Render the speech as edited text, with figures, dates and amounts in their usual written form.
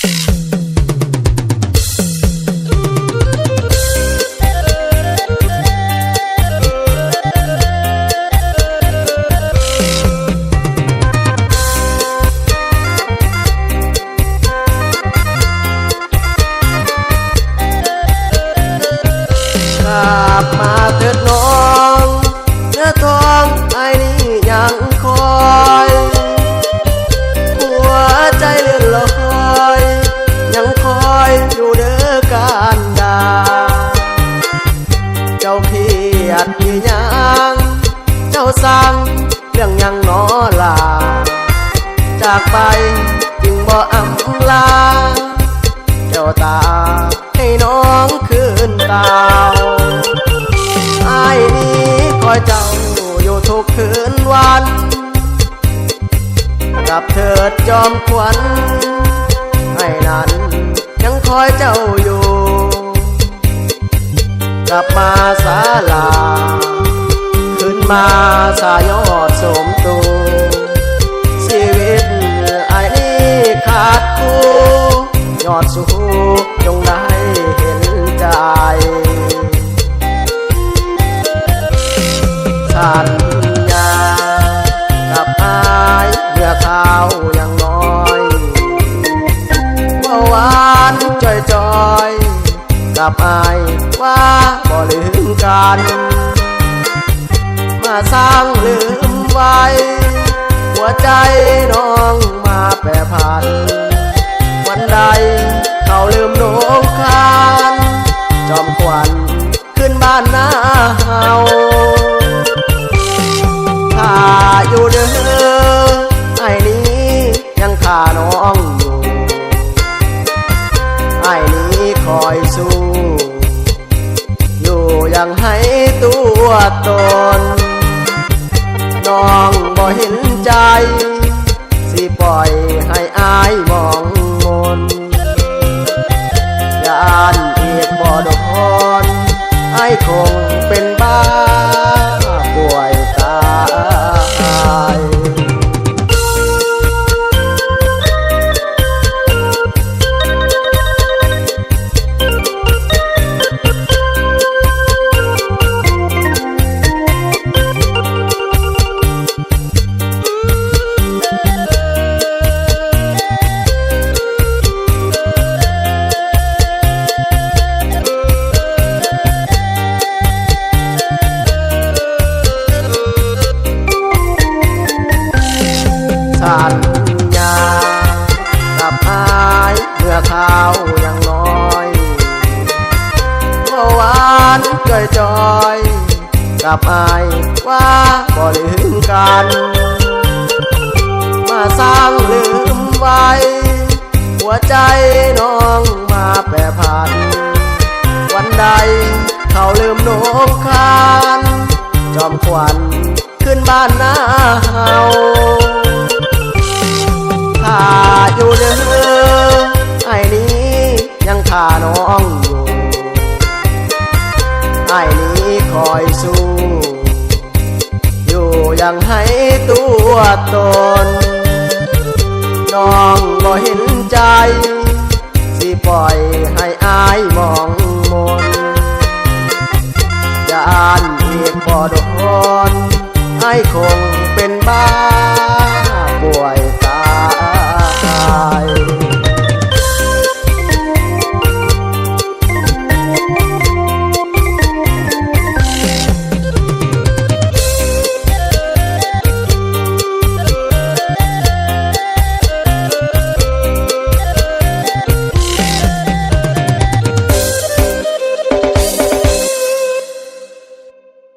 มาเถิดน้องเนื้อทองไอ้นี่ยังคอยหัวใจเลื่อนลอยยังคอยอยู่เด้อการดาเจ้าเพียรที่ยังเจ้าสั่งเรื่องยังนอลาจากไปจึงบ่อำลาเจ้าตาให้น้องคืนตาไอ้นี้คอยเจ้าอยู่ทุกคืนวันกับเถิดจอมขวัญไอ้นั้นยังคอยเจ้าอยู่กลับมาศาลาขึ้นมาสายอดสมตูชีวิตไอ้นี้ขาดคู่ยอดสู้จงได้เห็นใจสัญญากับอายเมื่อข้าวยังน้อยเมื่อวานจอยกับอายว่าบ่ลืมกันมาสร้างลืมไว้หัวใจน้องมาแปรผันวันใดเขาลืมน้องคานจอมขวัญขึ้นบ้านหน้าเฮาถ้าอยู่เด้อไอ้นี้ยังฆ่าน้องอยู่ไอ้นี้คอยสู้อยู่ยังให้ตัวตนน้องบ่เห็นใจสิปล่อยให้อายมองมนยานอีกบ่โดนไอ้คงเป็นบ้าป่วยตายสัญญากับอายเมื่อข้าวยังน้อยเมื่อวานจอยกับอายว่าบ่ลืมกันมาสร้างลืมไว้หัวใจน้องมาแปรผันวันใดเขาลืมน้องคานจอมขวัญขึ้นบ้านหน้าเฮาถ้าอยู่เด้อไอ้นี้ยังฆ่าน้องอยู่ไอ้นี้คอยสู้อยู่ยังให้ตัวตนน้องบ่เห็นใจสิปล่อยให้อายมองมนยานอีกบ่โดนไอ้คงเป็นบ้า